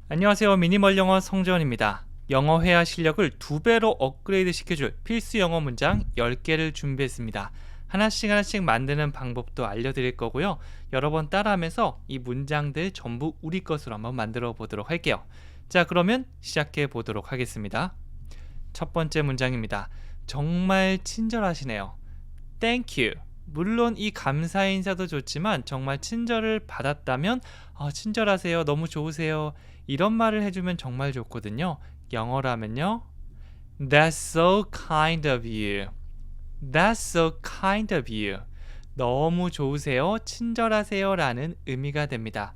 안녕하세요. 미니멀 영어 성재원입니다. 영어 회화 실력을 2배로 업그레이드 시켜줄 필수 영어 문장 10개를 준비했습니다. 하나씩 만드는 방법도 알려드릴 거고요. 여러 번 따라하면서 이 문장들 전부 우리 것으로 한번 만들어 보도록 할게요. 자, 그러면 시작해 보도록 하겠습니다. 첫 번째 문장입니다. 정말 친절하시네요. Thank you. 물론 이 감사 인사도 좋지만 정말 친절을 받았다면 친절하세요, 너무 좋으세요, 이런 말을 해주면 정말 좋거든요. 영어라면요, That's so kind of you. That's so kind of you. 너무 좋으세요, 친절하세요 라는 의미가 됩니다.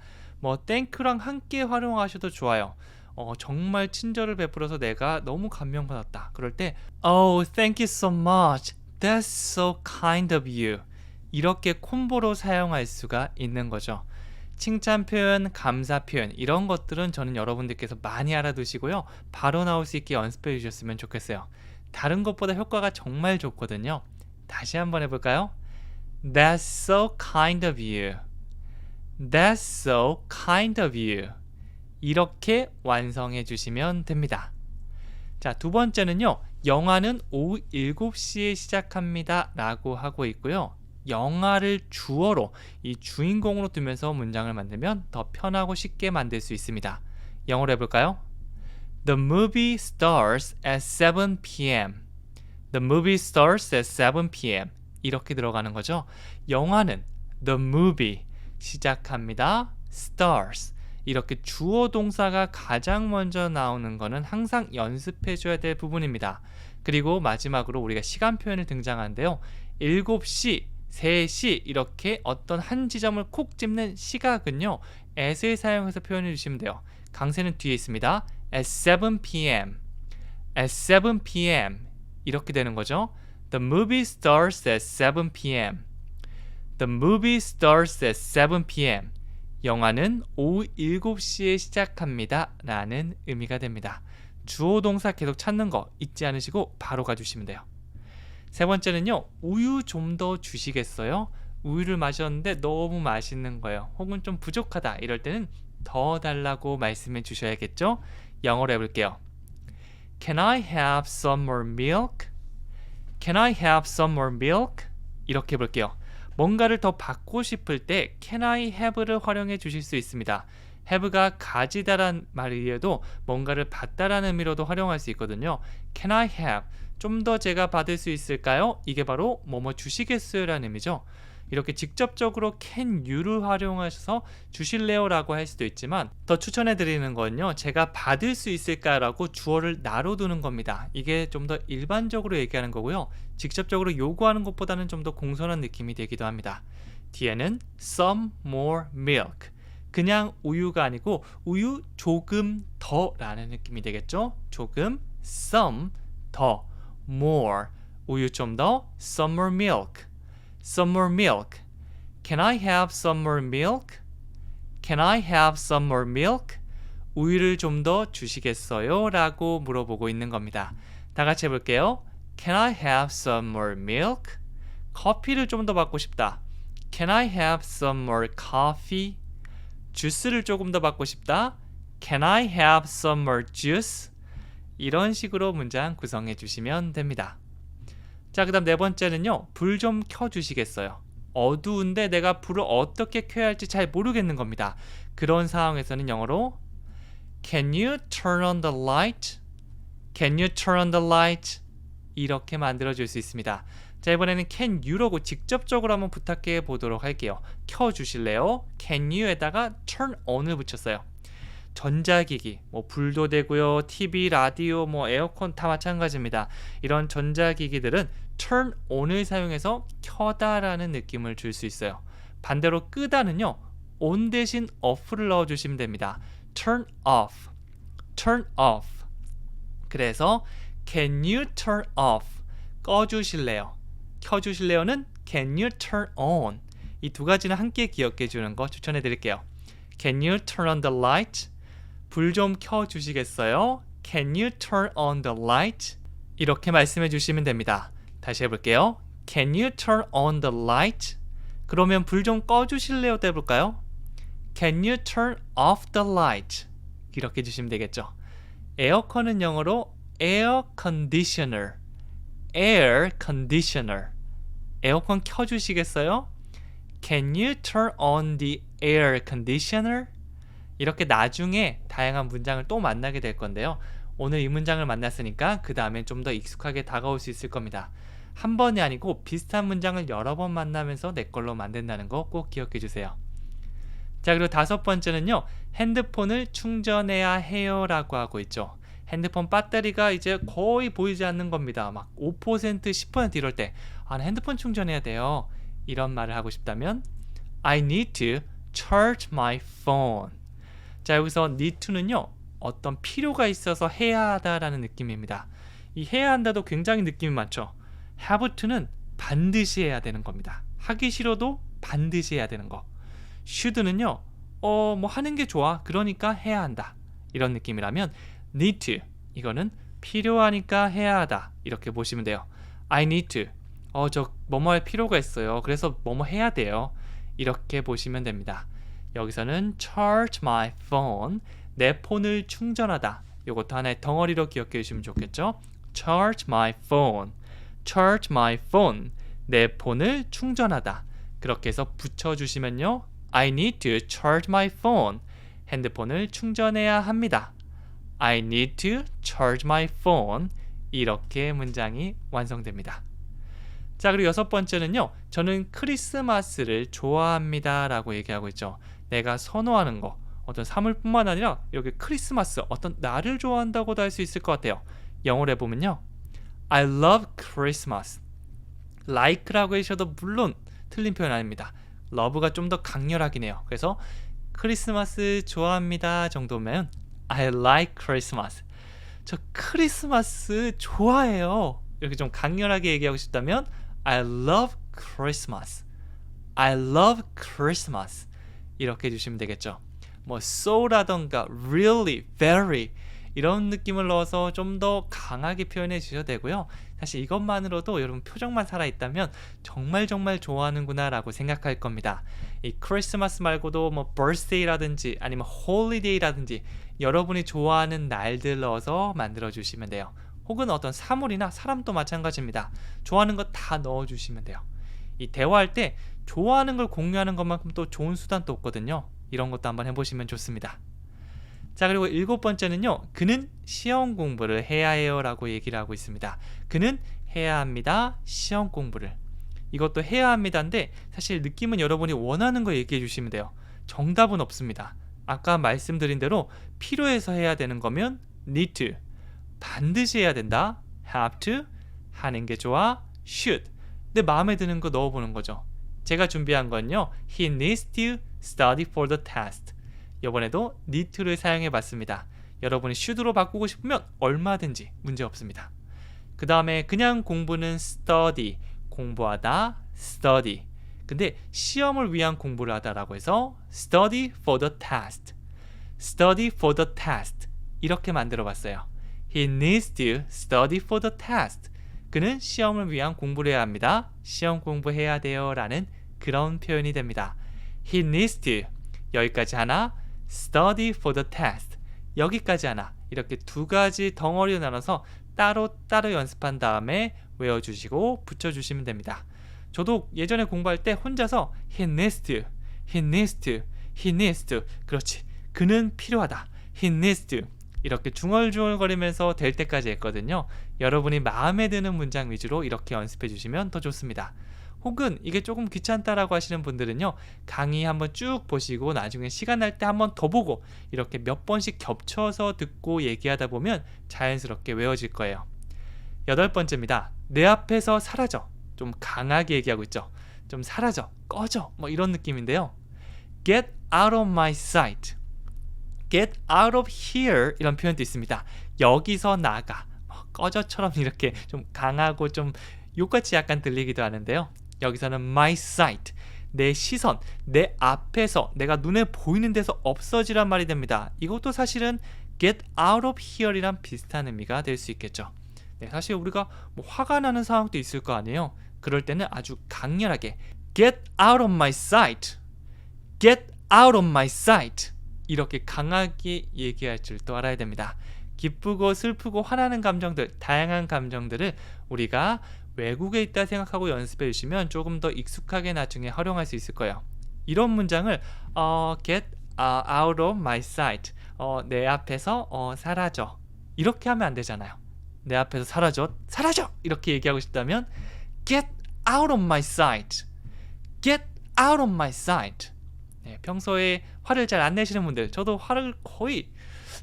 thank랑 함께 활용하셔도 좋아요. 정말 친절을 베풀어서 내가 너무 감명받았다, 그럴 때 Oh, thank you so much. That's so kind of you. 이렇게 콤보로 사용할 수가 있는 거죠. 칭찬 표현, 감사 표현, 이런 것들은 저는 여러분들께서 많이 알아두시고요. 바로 나올 수 있게 연습해 주셨으면 좋겠어요. 다른 것보다 효과가 정말 좋거든요. 다시 한번 해볼까요? That's so kind of you. That's so kind of you. 이렇게 완성해 주시면 됩니다. 자, 두 번째는요. 영화는 오후 7시에 시작합니다 라고 하고 있고요. 영화를 주어로 이 주인공으로 두면서 문장을 만들면 더 편하고 쉽게 만들 수 있습니다. 영어로 해볼까요? The movie starts at 7 p.m. The movie starts at 7 p.m. 이렇게 들어가는 거죠. 영화는 The movie 시작합니다. Starts 이렇게 주어 동사가 가장 먼저 나오는 거는 항상 연습해 줘야 될 부분입니다. 그리고 마지막으로 우리가 시간 표현을 등장하는데요. 7시, 3시 이렇게 어떤 한 지점을 콕 집는 시각은요, at을 사용해서 표현해 주시면 돼요. 강세는 뒤에 있습니다. At 7 p.m. At 7 p.m. 이렇게 되는 거죠. The movie starts at 7 p.m. The movie starts at 7 p.m. 영화는 오후 7시에 시작합니다 라는 의미가 됩니다. 주어 동사 계속 찾는 거 잊지 않으시고 바로 가주시면 돼요. 세 번째는요, 우유 좀 더 주시겠어요? 우유를 마셨는데 너무 맛있는 거예요. 혹은 좀 부족하다, 이럴 때는 더 달라고 말씀해 주셔야겠죠? 영어로 해볼게요. Can I have some more milk? Can I have some more milk? 이렇게 해볼게요. 뭔가를 더 받고 싶을 때 can I have를 활용해 주실 수 있습니다. have가 가지다란 말이어도 뭔가를 받다라는 의미로도 활용할 수 있거든요. Can I have? 좀 더 제가 받을 수 있을까요? 이게 바로 뭐뭐 주시겠어요 라는 의미죠. 이렇게 직접적으로 can you를 활용하셔서 주실래요 라고 할 수도 있지만 더 추천해 드리는 건요, 제가 받을 수 있을까 라고 주어를 나로 두는 겁니다. 이게 좀 더 일반적으로 얘기하는 거고요. 직접적으로 요구하는 것보다는 좀 더 공손한 느낌이 되기도 합니다. 뒤에는 some more milk. 그냥 우유가 아니고 우유 조금 더 라는 느낌이 되겠죠. 조금, some, 더, more, 우유 좀 더, some more milk. Some more milk. Can I have some more milk? Can I have some more milk? 우유를 좀 더 주시겠어요? 라고 물어보고 있는 겁니다. 다 같이 해볼게요. Can I have some more milk? 커피를 좀 더 받고 싶다. Can I have some more coffee? 주스를 조금 더 받고 싶다. Can I have some more juice? 이런 식으로 문장 구성해 주시면 됩니다. 자, 그 다음 네 번째는요, 불 좀 켜주시겠어요? 어두운데 내가 불을 어떻게 켜야 할지 잘 모르겠는 겁니다. 그런 상황에서는 영어로 Can you turn on the light? Can you turn on the light? 이렇게 만들어 줄 수 있습니다. 자, 이번에는 can you라고 직접적으로 한번 부탁해 보도록 할게요. 켜주실래요? Can you에다가 turn on을 붙였어요. 전자기기, 불도 되고요, TV, 라디오, 에어컨 다 마찬가지입니다. 이런 전자기기들은 turn on을 사용해서 켜다라는 느낌을 줄 수 있어요. 반대로 끄다는요, on 대신 off를 넣어주시면 됩니다. turn off, turn off. 그래서 can you turn off? 꺼주실래요? 켜주실래요는 can you turn on? 이 두 가지는 함께 기억해 주는 거 추천해 드릴게요. Can you turn on the light? 불 좀 켜주시겠어요? Can you turn on the light? 이렇게 말씀해 주시면 됩니다. 다시 해볼게요. Can you turn on the light? 그러면 불 좀 꺼주실래요? 도 해볼까요? Can you turn off the light? 이렇게 해주시면 되겠죠. 에어컨은 영어로 air conditioner, air conditioner. 에어컨 켜주시겠어요? Can you turn on the air conditioner? 이렇게 나중에 다양한 문장을 또 만나게 될 건데요. 오늘 이 문장을 만났으니까 그 다음엔 좀 더 익숙하게 다가올 수 있을 겁니다. 한 번이 아니고 비슷한 문장을 여러 번 만나면서 내 걸로 만든다는 거 꼭 기억해 주세요. 자, 그리고 다섯 번째는요. 핸드폰을 충전해야 해요 라고 하고 있죠. 핸드폰 배터리가 이제 거의 보이지 않는 겁니다. 막 5%, 10% 이럴 때 핸드폰 충전해야 돼요. 이런 말을 하고 싶다면 I need to charge my phone. 자, 여기서 need to는요. 어떤 필요가 있어서 해야 하다라는 느낌입니다. 이 해야 한다도 굉장히 느낌이 많죠. have to는 반드시 해야 되는 겁니다. 하기 싫어도 반드시 해야 되는 거. should는요. 뭐 하는 게 좋아. 그러니까 해야 한다. 이런 느낌이라면 need to 이거는 필요하니까 해야 하다. 이렇게 보시면 돼요. I need to 저 뭐뭐 할 필요가 있어요. 그래서 뭐뭐 해야 돼요. 이렇게 보시면 됩니다. 여기서는 charge my phone, 내 폰을 충전하다. 이것도 하나의 덩어리로 기억해 주시면 좋겠죠. charge my phone, charge my phone, 내 폰을 충전하다. 그렇게 해서 붙여주시면요. I need to charge my phone, 핸드폰을 충전해야 합니다. I need to charge my phone, 이렇게 문장이 완성됩니다. 자, 그리고 여섯 번째는요. 저는 크리스마스를 좋아합니다 라고 얘기하고 있죠. 내가 선호하는 거, 어떤 사물뿐만 아니라 이렇게 크리스마스, 어떤 날을 좋아한다고도 할 수 있을 것 같아요. 영어로 해보면요. I love Christmas. like라고 하셔도 물론 틀린 표현 아닙니다. love가 좀 더 강렬하긴 해요. 그래서 크리스마스 좋아합니다 정도면 I like Christmas. 저 크리스마스 좋아해요. 이렇게 좀 강렬하게 얘기하고 싶다면 I love Christmas. I love Christmas. 이렇게 해주시면 되겠죠. 뭐 so라던가 really, very 이런 느낌을 넣어서 좀 더 강하게 표현해 주셔도 되고요. 사실 이것만으로도 여러분 표정만 살아있다면 정말 좋아하는구나 라고 생각할 겁니다. 이 크리스마스 말고도 뭐 birthday라든지 아니면 holiday라든지 여러분이 좋아하는 날들 넣어서 만들어 주시면 돼요. 혹은 어떤 사물이나 사람도 마찬가지입니다. 좋아하는 거 다 넣어 주시면 돼요. 이 대화할 때 좋아하는 걸 공유하는 것만큼 또 좋은 수단도 없거든요. 이런 것도 한번 해보시면 좋습니다. 자, 그리고 일곱 번째는요. 그는 시험 공부를 해야 해요 라고 얘기를 하고 있습니다. 그는 해야 합니다. 시험 공부를. 이것도 해야 합니다인데 사실 느낌은 여러분이 원하는 거 얘기해 주시면 돼요. 정답은 없습니다. 아까 말씀드린 대로 필요해서 해야 되는 거면 need to, 반드시 해야 된다. have to, 하는 게 좋아. should, 내 마음에 드는 거 넣어보는 거죠. 제가 준비한 건요. He needs to study for the test. 이번에도 need to를 사용해 봤습니다. 여러분이 should로 바꾸고 싶으면 얼마든지 문제 없습니다. 그 다음에 그냥 공부는 study, 공부하다, study. 근데 시험을 위한 공부를 하다라고 해서 study for the test, study for the test 이렇게 만들어 봤어요. He needs to study for the test. 그는 시험을 위한 공부를 해야 합니다. 시험 공부해야 돼요 라는 그런 표현이 됩니다. He needs to, 여기까지 하나, study for the test, 여기까지 하나. 이렇게 두 가지 덩어리로 나눠서 따로 연습한 다음에 외워주시고 붙여주시면 됩니다. 저도 예전에 공부할 때 혼자서 He needs to, He needs to, He needs to, 그렇지, 그는 필요하다, He needs to, 이렇게 중얼중얼거리면서 될 때까지 했거든요. 여러분이 마음에 드는 문장 위주로 이렇게 연습해 주시면 더 좋습니다. 혹은 이게 조금 귀찮다라고 하시는 분들은요. 강의 한번 쭉 보시고 나중에 시간 날 때 한번 더 보고 이렇게 몇 번씩 겹쳐서 듣고 얘기하다 보면 자연스럽게 외워질 거예요. 여덟 번째입니다. 내 앞에서 사라져. 좀 강하게 얘기하고 있죠. 좀 사라져, 꺼져, 뭐 이런 느낌인데요. Get out of my sight. Get out of here 이런 표현도 있습니다. 여기서 나가, 꺼져처럼 이렇게 좀 강하고 좀 욕같이 약간 들리기도 하는데요. 여기서는 my sight, 내 시선, 내 앞에서, 내가 눈에 보이는 데서 없어지란 말이 됩니다. 이것도 사실은 get out of here 이란 비슷한 의미가 될 수 있겠죠. 네, 사실 우리가 뭐 화가 나는 상황도 있을 거 아니에요. 그럴 때는 아주 강렬하게 get out of my sight, get out of my sight 이렇게 강하게 얘기할 줄 또 알아야 됩니다. 기쁘고 슬프고 화나는 감정들, 다양한 감정들을 우리가 외국에 있다 생각하고 연습해 주시면 조금 더 익숙하게 나중에 활용할 수 있을 거예요. 이런 문장을 get out of my sight, 내 앞에서 사라져, 이렇게 하면 안 되잖아요. 내 앞에서 사라져, 사라져! 이렇게 얘기하고 싶다면 get out of my sight, get out of my sight. 네, 평소에 화를 잘 안 내시는 분들, 저도 화를 거의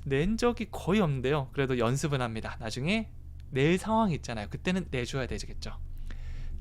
낸 적이 거의 없는데요. 그래도 연습은 합니다. 나중에 낼 상황이 있잖아요. 그때는 내줘야 되겠죠.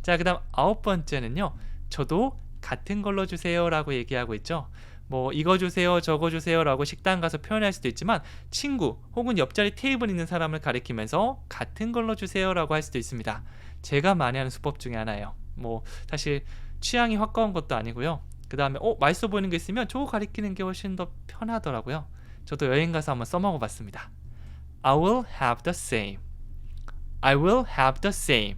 자, 그 다음 9번째는요. 저도 같은 걸로 주세요 라고 얘기하고 있죠. 뭐 이거 주세요 저거 주세요 라고 식당 가서 표현할 수도 있지만 친구 혹은 옆자리 테이블 있는 사람을 가리키면서 같은 걸로 주세요 라고 할 수도 있습니다. 제가 많이 하는 수법 중에 하나예요. 뭐 사실 취향이 확고한 것도 아니고요. 그 다음에 맛있어 보이는 게 있으면 저거 가리키는 게 훨씬 더 편하더라고요. 저도 여행 가서 한번 써먹어 봤습니다. I will have the same. I will have the same.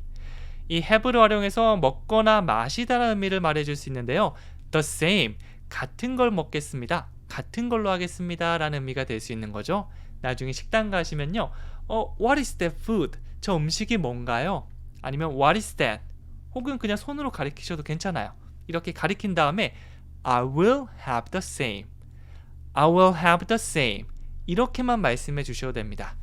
이 have를 활용해서 먹거나 마시다라는 의미를 말해줄 수 있는데요. The same, 같은 걸 먹겠습니다. 같은 걸로 하겠습니다 라는 의미가 될 수 있는 거죠. 나중에 식당 가시면요. What is that food? 저 음식이 뭔가요? 아니면 What is that? 혹은 그냥 손으로 가리키셔도 괜찮아요. 이렇게 가리킨 다음에 I will have the same. I will have the same. 이렇게만 말씀해 주셔도 됩니다.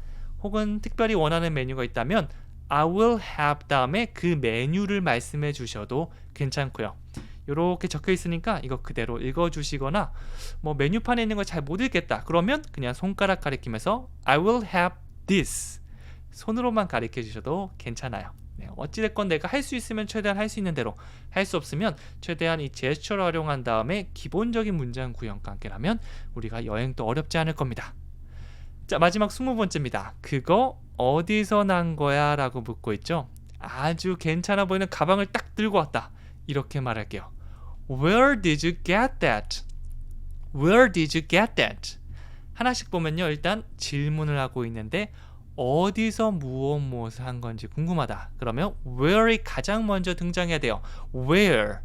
혹은 특별히 원하는 메뉴가 있다면 I will have 다음에 그 메뉴를 말씀해 주셔도 괜찮고요. 이렇게 적혀 있으니까 이거 그대로 읽어 주시거나 뭐 메뉴판에 있는 거 잘 못 읽겠다 그러면 그냥 손가락 가리키면서 I will have this 손으로만 가리켜 주셔도 괜찮아요. 네, 어찌됐건 내가 할 수 있으면 최대한 할 수 있는 대로, 할 수 없으면 최대한 이 제스처를 활용한 다음에 기본적인 문장 구형과 함께라면 우리가 여행도 어렵지 않을 겁니다. 자, 마지막 20번째입니다. 그거 어디서 난 거야? 라고 묻고 있죠. 아주 괜찮아 보이는 가방을 딱 들고 왔다. 이렇게 말할게요. Where did you get that? Where did you get that? 하나씩 보면요. 일단 질문을 하고 있는데 어디서 무엇을 한 건지 궁금하다. 그러면 where이 가장 먼저 등장해야 돼요. Where?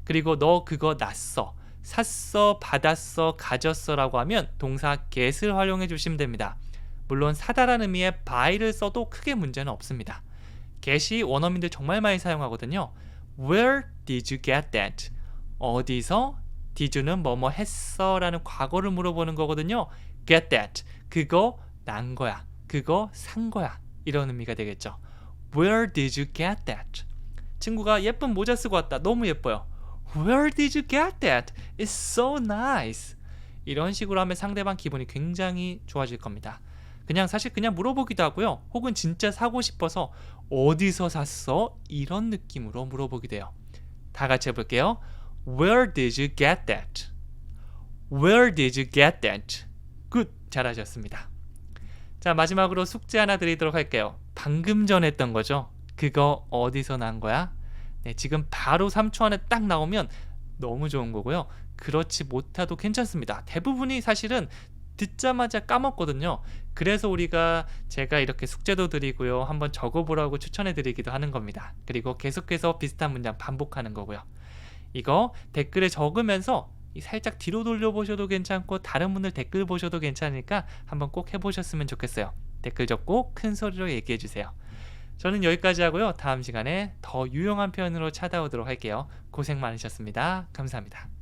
그리고 너 그거 났어. 샀어, 받았어, 가졌어 라고 하면 동사 get을 활용해 주시면 됩니다. 물론 사다라는 의미의 buy를 써도 크게 문제는 없습니다. get이 원어민들 정말 많이 사용하거든요. Where did you get that? 어디서? did you는 뭐뭐 했어 라는 과거를 물어보는 거거든요. get that. 그거 난 거야. 그거 산 거야. 이런 의미가 되겠죠. Where did you get that? 친구가 예쁜 모자 쓰고 왔다. 너무 예뻐요. Where did you get that? It's so nice. 이런 식으로 하면 상대방 기분이 굉장히 좋아질 겁니다. 사실 그냥 물어보기도 하고요. 혹은 진짜 사고 싶어서 어디서 샀어? 이런 느낌으로 물어보기도 해요. 다 같이 해볼게요. Where did you get that? Where did you get that? 굿! 잘하셨습니다. 자, 마지막으로 숙제 하나 드리도록 할게요. 방금 전 했던 거죠. 그거 어디서 난 거야? 네, 지금 바로 3초 안에 딱 나오면 너무 좋은 거고요. 그렇지 못해도 괜찮습니다. 대부분이 사실은 듣자마자 까먹거든요. 그래서 제가 이렇게 숙제도 드리고요. 한번 적어보라고 추천해 드리기도 하는 겁니다. 그리고 계속해서 비슷한 문장 반복하는 거고요. 이거 댓글에 적으면서 살짝 뒤로 돌려보셔도 괜찮고 다른 분들 댓글 보셔도 괜찮으니까 한번 꼭 해보셨으면 좋겠어요. 댓글 적고 큰 소리로 얘기해 주세요. 저는 여기까지 하고요. 다음 시간에 더 유용한 표현으로 찾아오도록 할게요. 고생 많으셨습니다. 감사합니다.